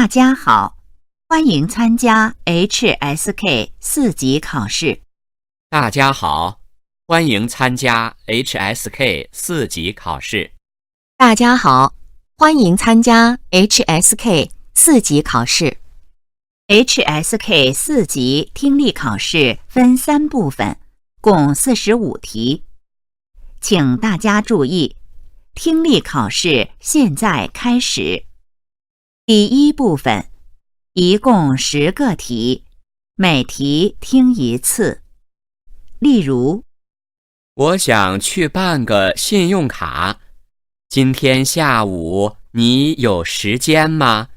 大家好，欢迎参加 HSK 4级考试。大家好，欢迎参加 HSK 4级考试。大家好，欢迎参加 HSK 4级考试。HSK 4级听力考试分3部分，共45题。请大家注意，听力考试现在开始。第一部分，一共10个题，每题听1次。例如，我想去办个信用卡，今天下午你有时间吗？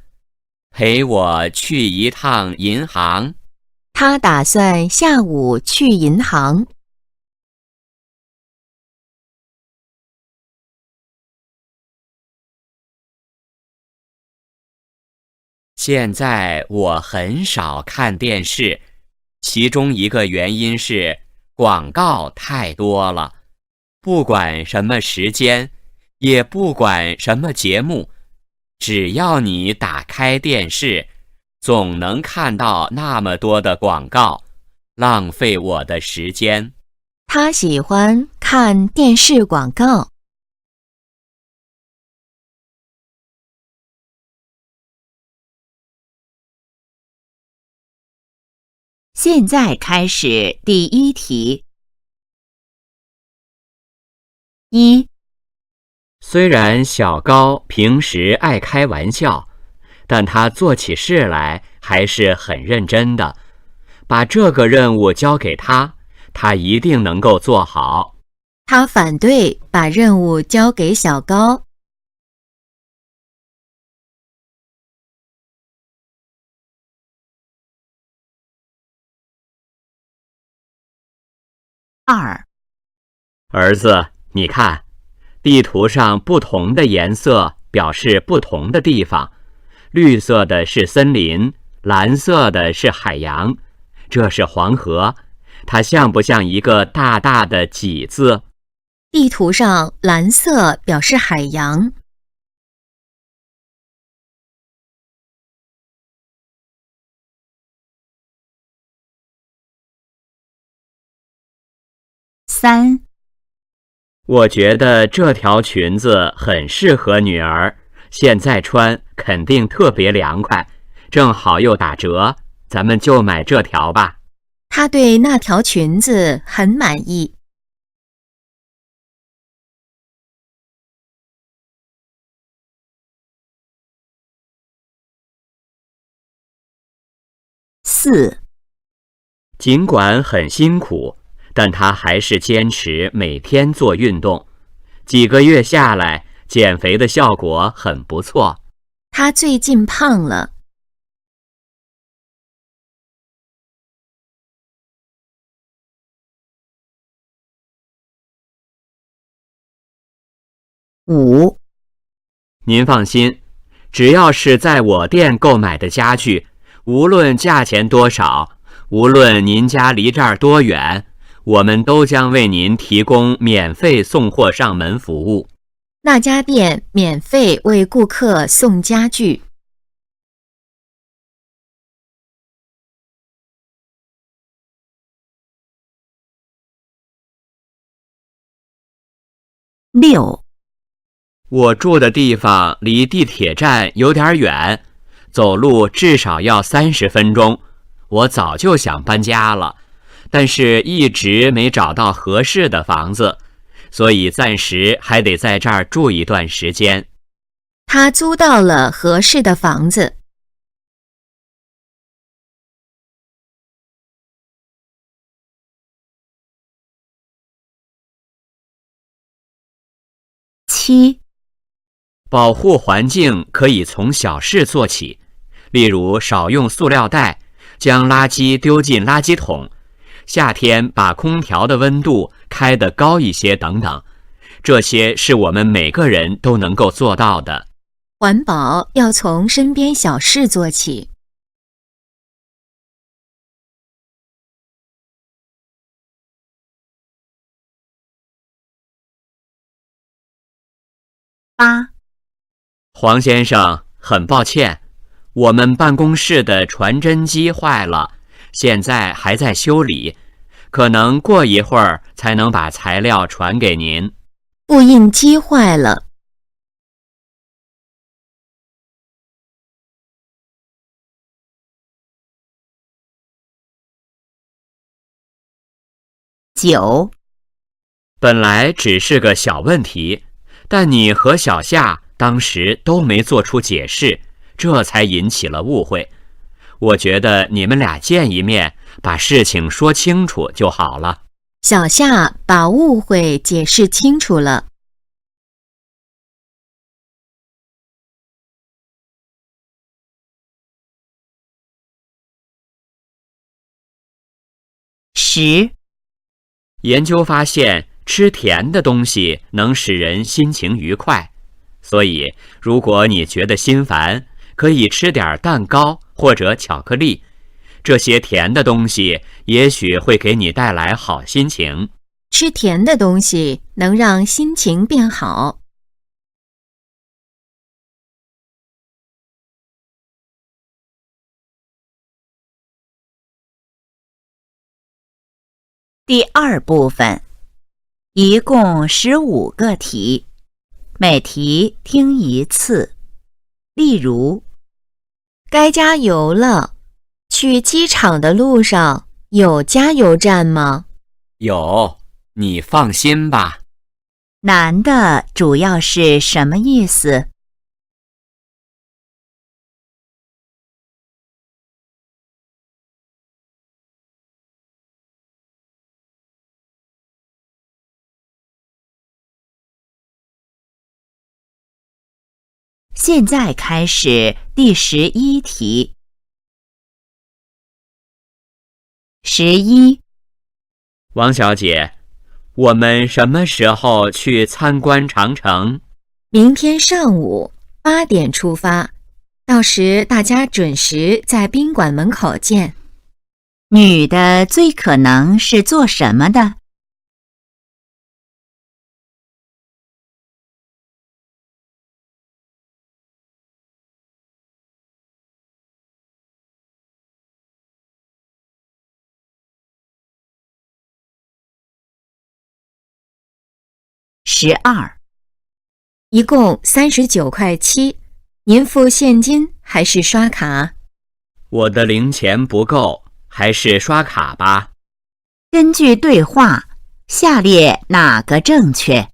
陪我去一趟银行。他打算下午去银行。现在我很少看电视，其中一个原因是广告太多了。不管什么时间，也不管什么节目，只要你打开电视，总能看到那么多的广告，浪费我的时间。他喜欢看电视广告。现在开始第一题。1. 虽然小高平时爱开玩笑，但他做起事来还是很认真的。把这个任务交给他，他一定能够做好。他反对把任务交给小高。2. 儿子，你看，地图上不同的颜色表示不同的地方，绿色的是森林，蓝色的是海洋，这是黄河，它像不像一个大大的几字？地图上蓝色表示海洋。3. 我觉得这条裙子很适合女儿，现在穿肯定特别凉快，正好又打折，咱们就买这条吧。他对那条裙子很满意。4. 尽管很辛苦，但他还是坚持每天做运动。几个月下来，减肥的效果很不错。他最近胖了。5. 您放心，只要是在我店购买的家具，无论价钱多少，无论您家离这儿多远，我们都将为您提供免费送货上门服务。那家店免费为顾客送家具。6. 我住的地方离地铁站有点远，走路至少要30分钟。我早就想搬家了，但是一直没找到合适的房子，所以暂时还得在这儿住一段时间。他租到了合适的房子。7. 保护环境可以从小事做起，例如少用塑料袋，将垃圾丢进垃圾桶，夏天把空调的温度开得高一些等等。这些是我们每个人都能够做到的。环保要从身边小事做起。8. 黄先生，很抱歉，我们办公室的传真机坏了，现在还在修理，可能过一会儿才能把材料传给您。复印机坏了。9、本来只是个小问题，但你和小夏当时都没做出解释，这才引起了误会。我觉得你们俩见一面，把事情说清楚就好了。小夏把误会解释清楚了。10、研究发现，吃甜的东西能使人心情愉快，所以如果你觉得心烦，可以吃点蛋糕或者巧克力，这些甜的东西也许会给你带来好心情。吃甜的东西能让心情变好。第2部分，一共15个题，每题听一次。例如，该加油了。去机场的路上有加油站吗？有，你放心吧。男的主要是什么意思？现在开始第11题。11、王小姐，我们什么时候去参观长城？明天上午8点出发，到时大家准时在宾馆门口见。女的最可能是做什么的？12、一共39.7块，您付现金还是刷卡？我的零钱不够，还是刷卡吧。根据对话，下列哪个正确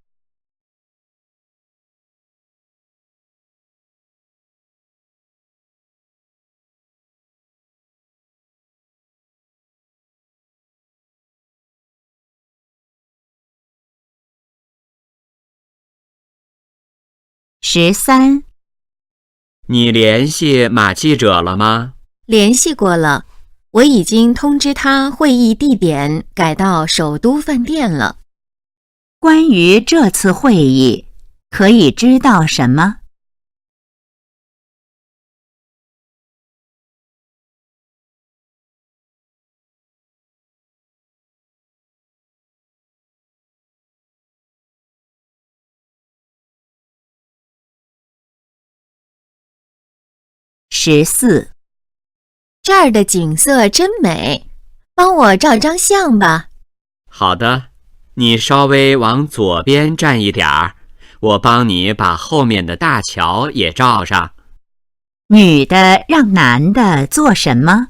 ？13、你联系马记者了吗？联系过了，我已经通知他会议地点改到首都饭店了。关于这次会议，可以知道什么？14、这儿的景色真美，帮我照张相吧。好的，你稍微往左边站一点儿，我帮你把后面的大桥也照上。女的让男的做什么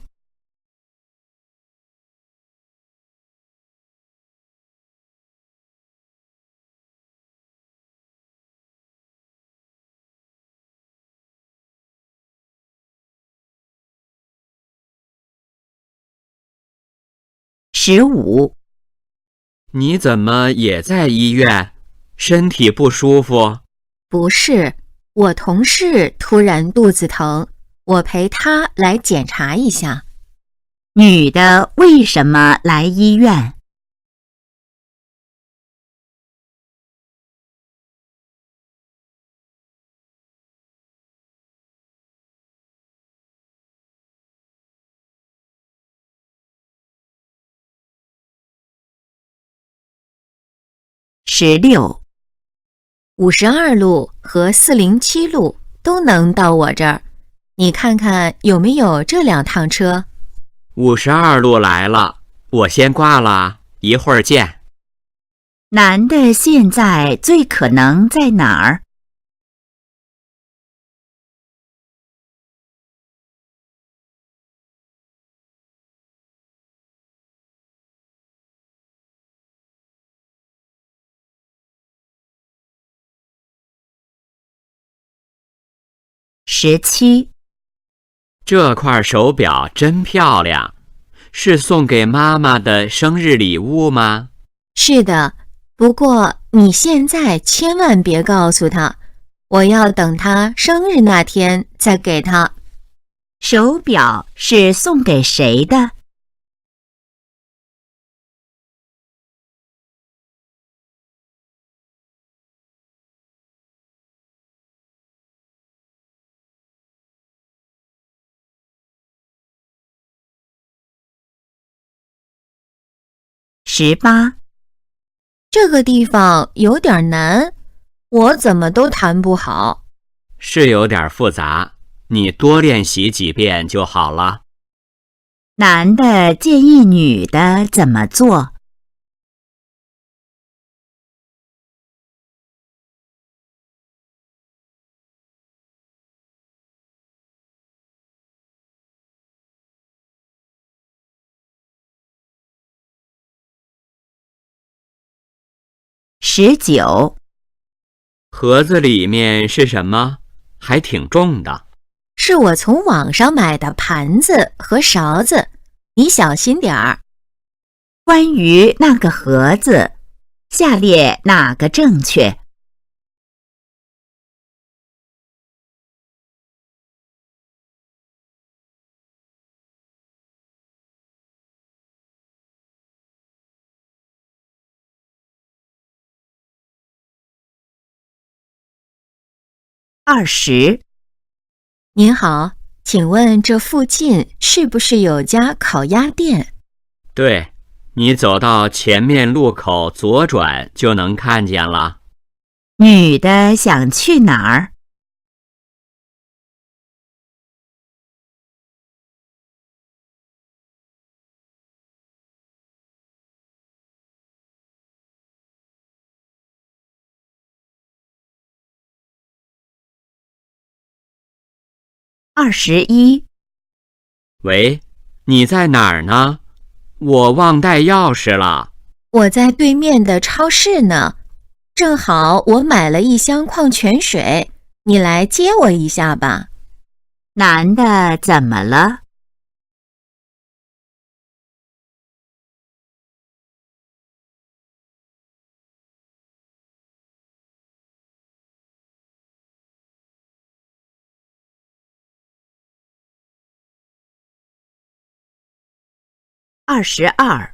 ？15、你怎么也在医院？身体不舒服？不是，我同事突然肚子疼，我陪他来检查一下。女的为什么来医院？16、 52路和407路都能到我这儿，你看看有没有这2趟车。52路来了，我先挂了，一会儿见。男的现在最可能在哪儿？17，这块手表真漂亮，是送给妈妈的生日礼物吗？是的，不过你现在千万别告诉他，我要等他生日那天再给他。手表是送给谁的？18，这个地方有点难，我怎么都弹不好。是有点复杂，你多练习几遍就好了。男的建议女的怎么做？19，盒子里面是什么？还挺重的。是我从网上买的盘子和勺子，你小心点儿。关于那个盒子，下列哪个正确？20，您好，请问这附近是不是有家烤鸭店？对，你走到前面路口左转就能看见了。女的想去哪儿？21，喂，你在哪儿呢？我忘带钥匙了。我在对面的超市呢，正好我买了一箱矿泉水，你来接我一下吧。男的怎么了？22，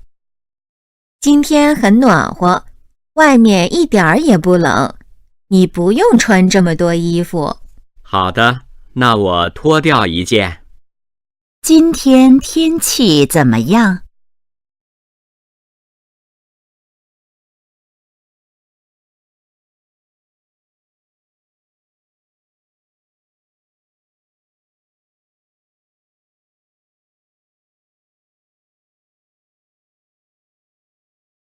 今天很暖和，外面一点儿也不冷，你不用穿这么多衣服。好的，那我脱掉一件。今天天气怎么样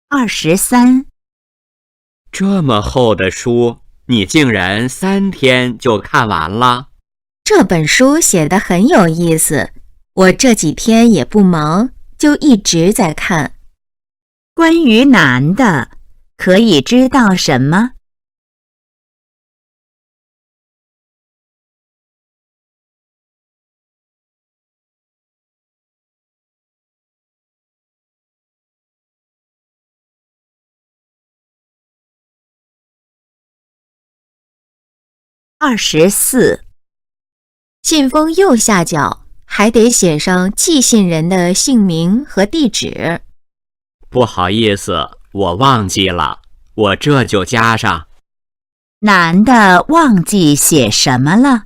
？23，这么厚的书，你竟然3天就看完了？这本书写得很有意思，我这几天也不忙，就一直在看。关于男的，可以知道什么？24，信封右下角还得写上寄信人的姓名和地址。不好意思，我忘记了，我这就加上。男的忘记写什么了？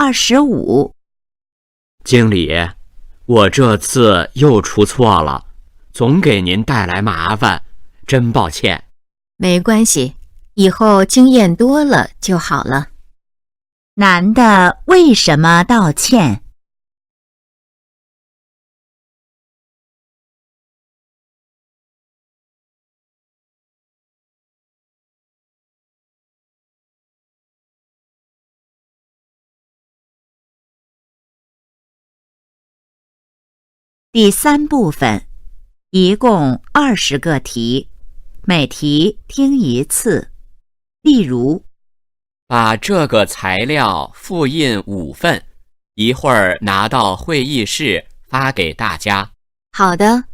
25。经理，我这次又出错了，总给您带来麻烦，真抱歉。没关系，以后经验多了就好了。男的为什么道歉？第3部分，一共20个题，每题听1次。例如，把这个材料复印5份，一会儿拿到会议室发给大家。好的，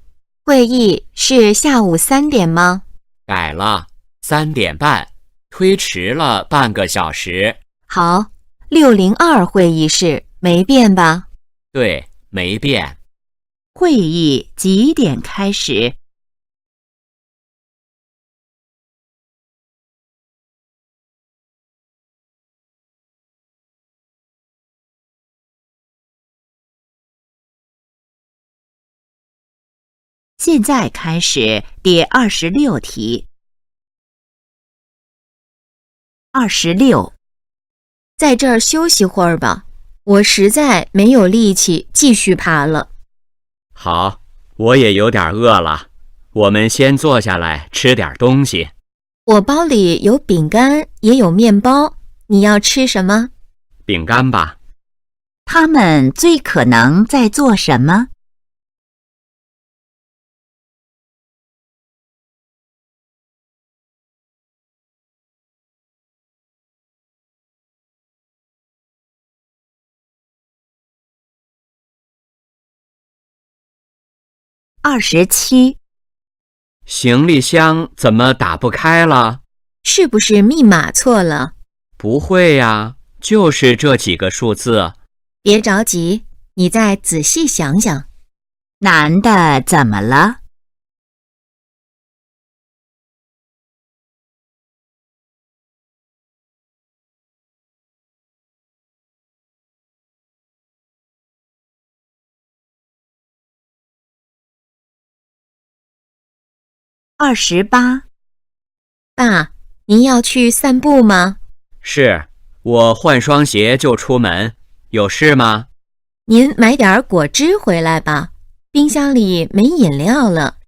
会议是下午3点吗？改了，3点半，推迟了半个小时。好，602会议室没变吧？对，没变。会议几点开始？现在开始第26题。26，在这儿休息会儿吧，我实在没有力气继续爬了。好，我也有点饿了，我们先坐下来吃点东西。我包里有饼干，也有面包，你要吃什么？饼干吧。他们最可能在做什么？27，行李箱怎么打不开了？是不是密码错了？不会呀，就是这几个数字。别着急，你再仔细想想。男的怎么了？28，爸，您要去散步吗？是，我换双鞋就出门，有事吗？您买点果汁回来吧，冰箱里没饮料了。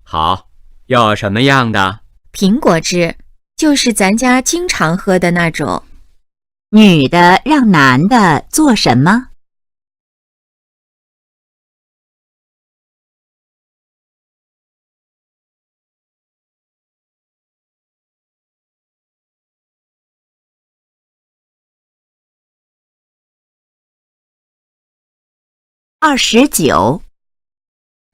好，要什么样的？苹果汁，就是咱家经常喝的那种。女的让男的做什么？29，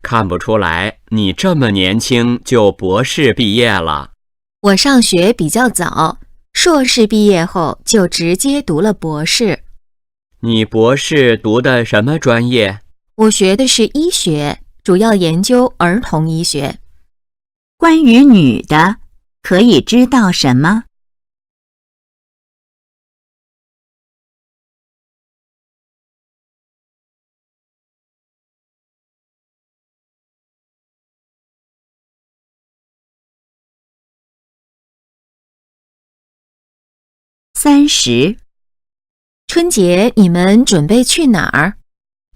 看不出来，你这么年轻就博士毕业了。我上学比较早，硕士毕业后就直接读了博士。你博士读的什么专业？我学的是医学，主要研究儿童医学。关于女的，可以知道什么？30，春节你们准备去哪儿？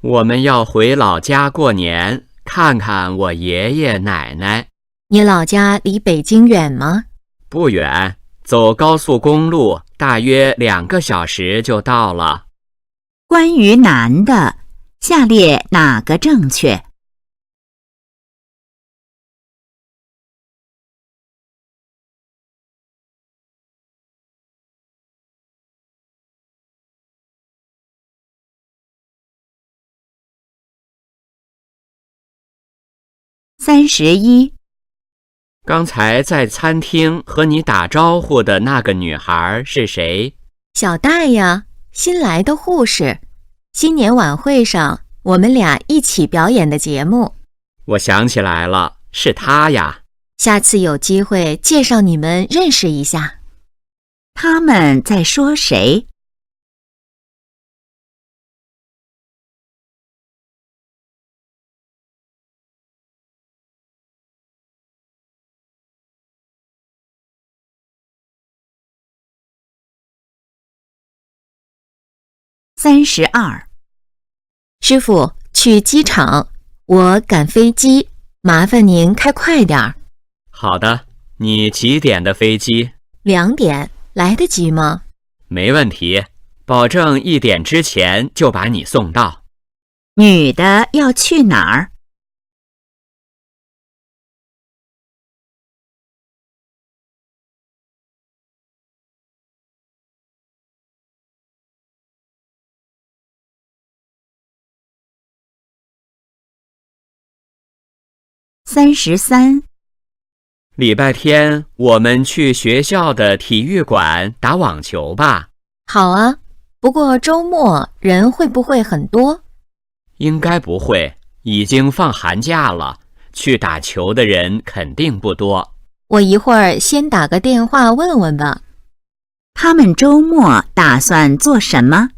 我们要回老家过年，看看我爷爷奶奶。你老家离北京远吗？不远，走高速公路大约2个小时就到了。关于男的，下列哪个正确？31，刚才在餐厅和你打招呼的那个女孩是谁？小戴呀，新来的护士。新年晚会上，我们俩一起表演的节目。我想起来了，是她呀。下次有机会介绍你们认识一下。他们在说谁？ 32。师傅，去机场，我赶飞机，麻烦您开快点儿。好的，你几点的飞机？2点，来得及吗？没问题，保证1点之前就把你送到。女的要去哪儿？33。礼拜天我们去学校的体育馆打网球吧。好啊，不过周末人会不会很多？应该不会，已经放寒假了，去打球的人肯定不多。我一会儿先打个电话问问吧。他们周末打算做什么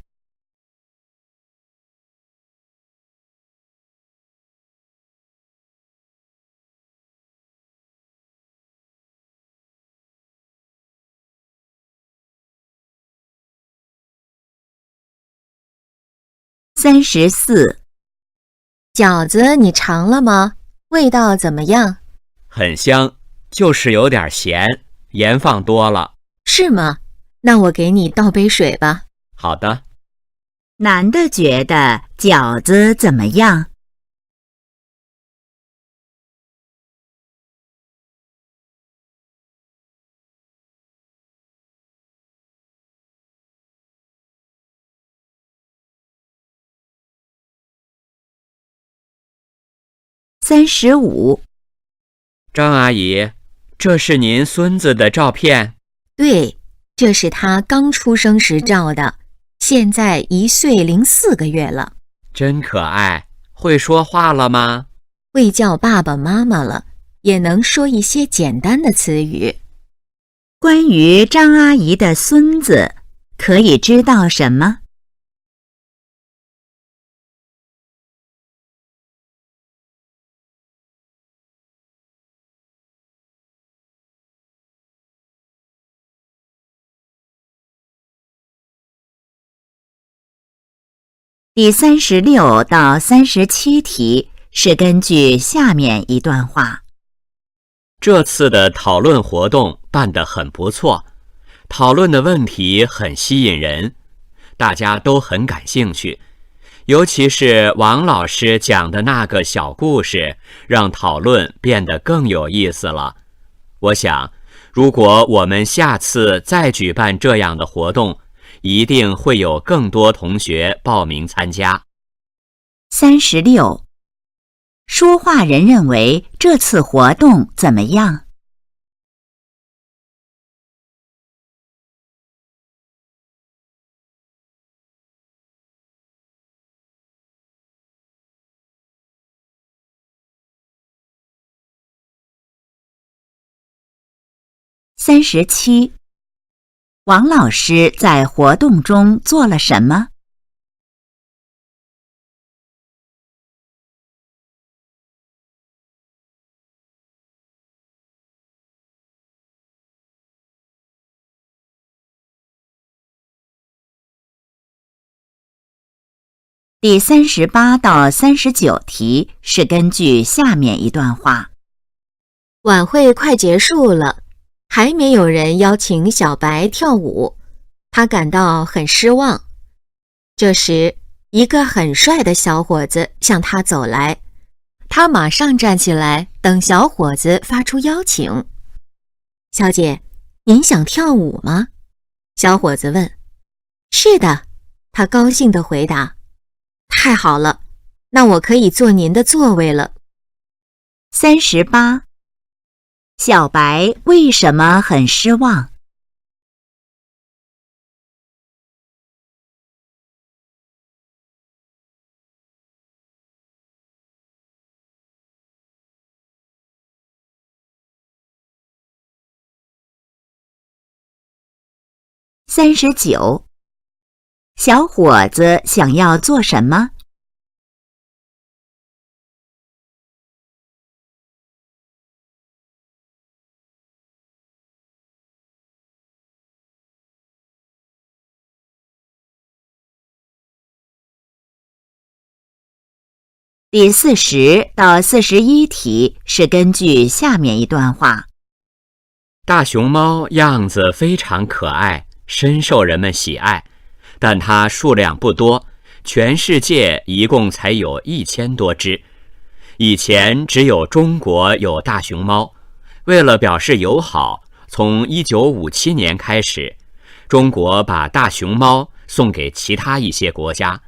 ？34。饺子你尝了吗？味道怎么样？很香，就是有点咸，盐放多了。是吗？那我给你倒杯水吧。好的。男的觉得饺子怎么样？35。张阿姨，这是您孙子的照片？对，这是他刚出生时照的，现在1岁04个月了。真可爱，会说话了吗？会叫爸爸妈妈了，也能说一些简单的词语。关于张阿姨的孙子，可以知道什么？第36到37题是根据下面一段话。这次的讨论活动办得很不错，讨论的问题很吸引人，大家都很感兴趣。尤其是王老师讲的那个小故事，让讨论变得更有意思了。我想，如果我们下次再举办这样的活动，一定会有更多同学报名参加。36。说话人认为这次活动怎么样？37。王老师在活动中做了什么第38到39题是根据下面一段话。晚会快结束了，还没有人邀请小白跳舞，他感到很失望。这时，一个很帅的小伙子向他走来，他马上站起来，等小伙子发出邀请。小姐，您想跳舞吗？小伙子问。是的，他高兴地回答。太好了，那我可以坐您的座位了。38。小白为什么很失望？39。小伙子想要做什么第40到41题是根据下面一段话。大熊猫样子非常可爱，深受人们喜爱，但它数量不多，全世界一共才有1000多只。以前只有中国有大熊猫，为了表示友好，从1957年开始，中国把大熊猫送给其他一些国家。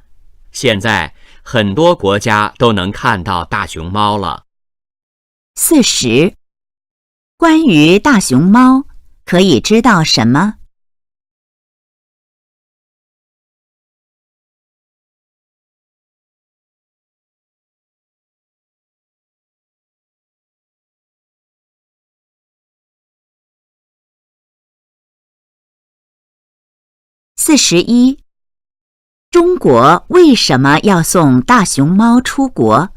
现在很多国家都能看到大熊猫了。40. 关于大熊猫，可以知道什么？41. 中国为什么要送大熊猫出国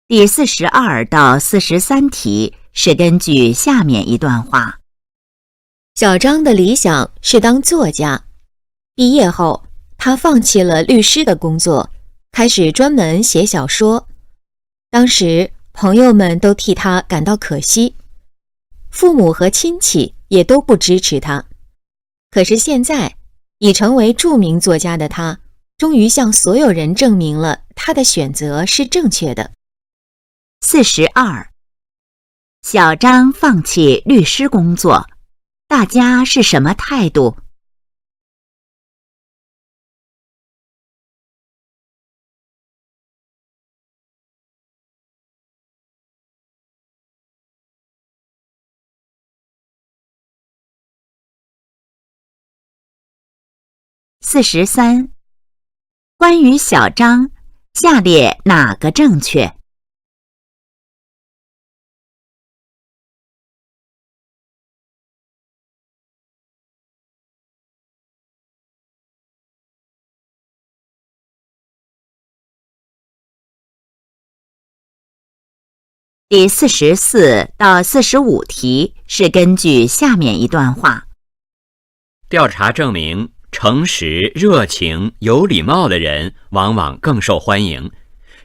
第42到43题是根据下面一段话。小张的理想是当作家，毕业后，他放弃了律师的工作，开始专门写小说。当时，朋友们都替他感到可惜，父母和亲戚也都不支持他。可是现在，已成为著名作家的他，终于向所有人证明了他的选择是正确的。42. 小张放弃律师工作，大家是什么态度？43. 关于小张，下列哪个正确第44到45题是根据下面一段话。调查证明，诚实、热情、有礼貌的人往往更受欢迎，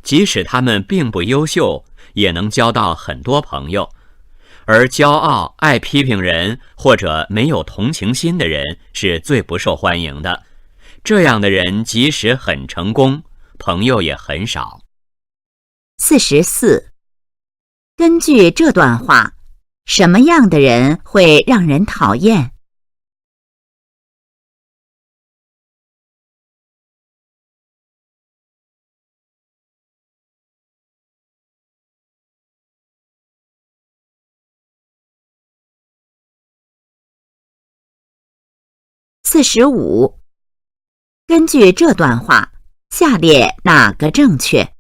即使他们并不优秀，也能交到很多朋友。而骄傲、爱批评人或者没有同情心的人是最不受欢迎的。这样的人即使很成功，朋友也很少。44. 根据这段话，什么样的人会让人讨厌？45. 根据这段话，下列哪个正确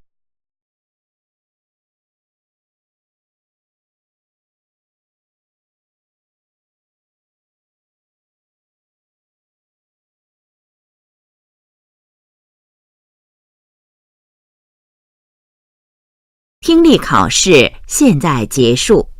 听力考试现在结束。